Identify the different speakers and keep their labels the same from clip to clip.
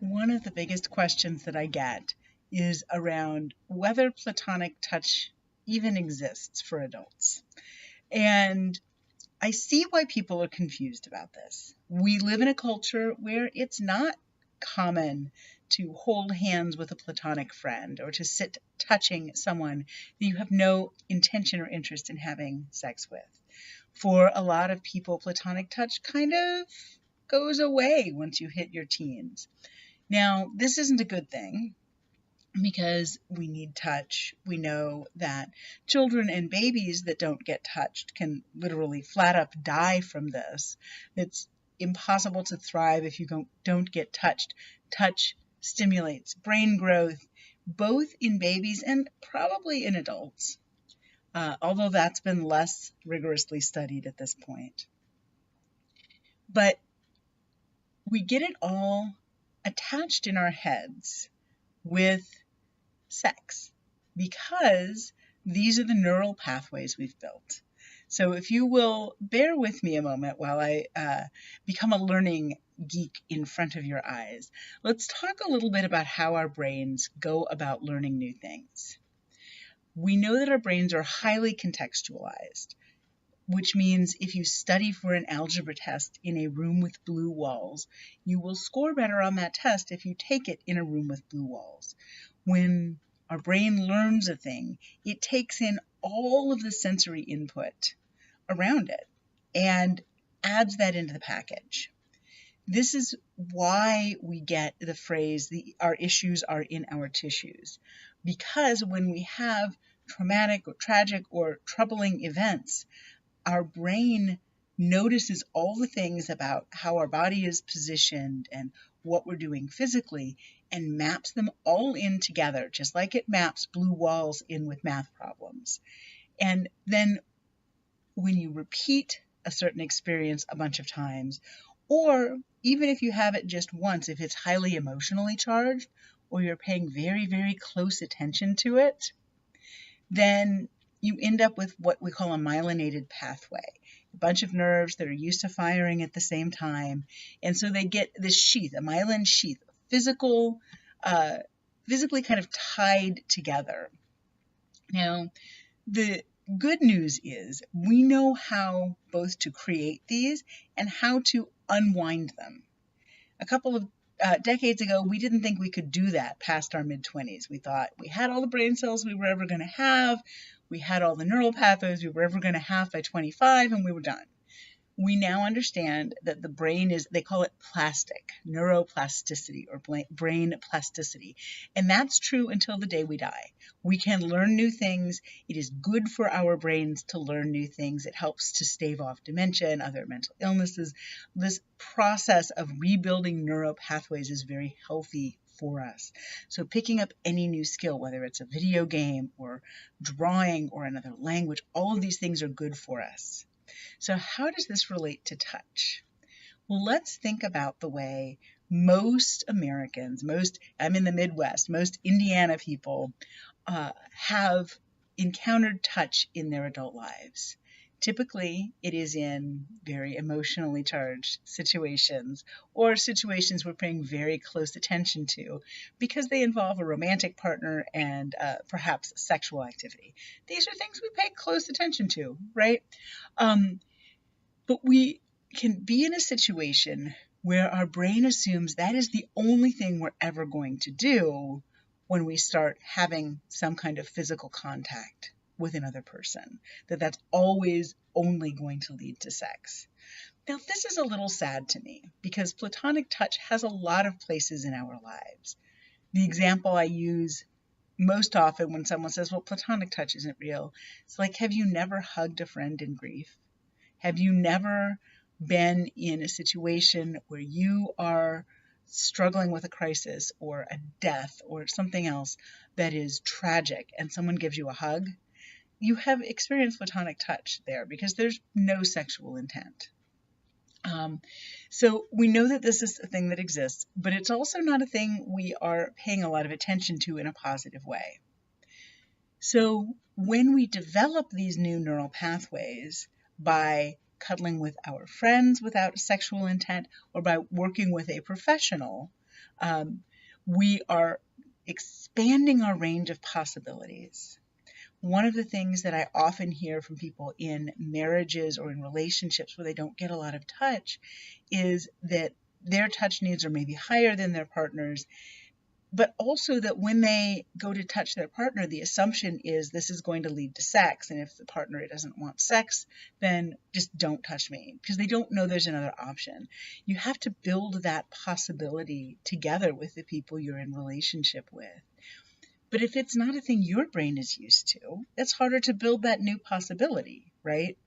Speaker 1: One of the biggest questions that I get is around whether platonic touch even exists for adults. And I see why people are confused about this. We live in a culture where it's not common to hold hands with a platonic friend or to sit touching someone that you have no intention or interest in having sex with. For a lot of people, platonic touch kind of goes away once you hit your teens. Now, this isn't a good thing because we need touch. We know that children and babies that don't get touched can literally flat up die from this. It's impossible to thrive if you don't get touched. Touch stimulates brain growth, both in babies and probably in adults, although that's been less rigorously studied at this point. But we get it all attached in our heads with sex because these are the neural pathways we've built. So if you will bear with me a moment while I become a learning geek in front of your eyes, let's talk a little bit about how our brains go about learning new things. We know that our brains are highly contextualized, which means if you study for an algebra test in a room with blue walls, you will score better on that test if you take it in a room with blue walls. When our brain learns a thing, it takes in all of the sensory input around it and adds that into the package. This is why we get the phrase, our issues are in our tissues. Because when we have traumatic or tragic or troubling events, our brain notices all the things about how our body is positioned and what we're doing physically and maps them all in together, just like it maps blue walls in with math problems. And then when you repeat a certain experience a bunch of times, or even if you have it just once, if it's highly emotionally charged, or you're paying very, very close attention to it, then you end up with what we call a myelinated pathway, a bunch of nerves that are used to firing at the same time. And so they get this sheath, a myelin sheath, physically kind of tied together. Now, the good news is we know how both to create these and how to unwind them. A couple of decades ago, we didn't think we could do that past our mid-20s. We thought we had all the brain cells we were ever going to have. We had all the neural pathways we were ever going to have by 25, and we were done. We now understand that the brain is, they call it plastic, neuroplasticity or brain plasticity. And that's true until the day we die. We can learn new things. It is good for our brains to learn new things. It helps to stave off dementia and other mental illnesses. This process of rebuilding neural pathways is very healthy for us. So picking up any new skill, whether it's a video game or drawing or another language, all of these things are good for us. So how does this relate to touch? Well, let's think about the way most Americans, I'm in the Midwest, most Indiana people have encountered touch in their adult lives. Typically, it is in very emotionally charged situations or situations we're paying very close attention to because they involve a romantic partner and perhaps sexual activity. These are things we pay close attention to, right? But we can be in a situation where our brain assumes that is the only thing we're ever going to do when we start having some kind of physical contact with another person, that's always only going to lead to sex. Now, this is a little sad to me because platonic touch has a lot of places in our lives. The example I use most often when someone says, well, platonic touch isn't real, it's like, have you never hugged a friend in grief? Have you never been in a situation where you are struggling with a crisis or a death or something else that is tragic and someone gives you a hug? You have experienced platonic touch there because there's no sexual intent. So we know that this is a thing that exists, but it's also not a thing we are paying a lot of attention to in a positive way. So when we develop these new neural pathways by cuddling with our friends without sexual intent or by working with a professional, We are expanding our range of possibilities. One of the things that I often hear from people in marriages or in relationships where they don't get a lot of touch is that their touch needs are maybe higher than their partner's, but also that when they go to touch their partner, the assumption is this is going to lead to sex. And if the partner doesn't want sex, then just don't touch me, because they don't know there's another option. You have to build that possibility together with the people you're in relationship with. But if it's not a thing your brain is used to, it's harder to build that new possibility, right?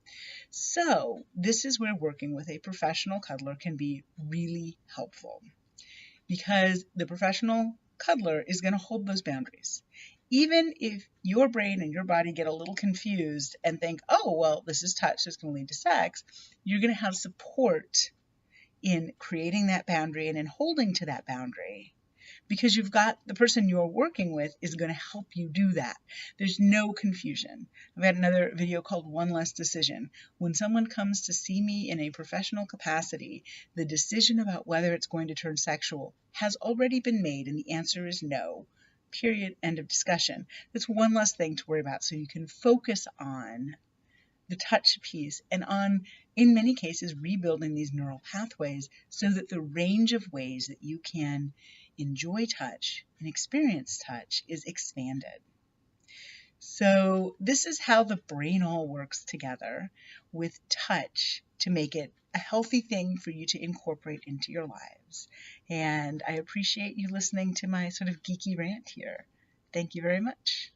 Speaker 1: So this is where working with a professional cuddler can be really helpful, because the professional cuddler is going to hold those boundaries. Even if your brain and your body get a little confused and think, oh, well, this is touch, so it's going to lead to sex, you're going to have support in creating that boundary and in holding to that boundary, because you've got the person you're working with is going to help you do that. There's no confusion. I've had another video called One Less Decision. When someone comes to see me in a professional capacity, the decision about whether it's going to turn sexual has already been made, and the answer is no. Period. End of discussion. That's one less thing to worry about, so you can focus on the touch piece and on, in many cases, rebuilding these neural pathways so that the range of ways that you can enjoy touch and experience touch is expanded. So this is how the brain all works together with touch to make it a healthy thing for you to incorporate into your lives. And I appreciate you listening to my sort of geeky rant here. Thank you very much.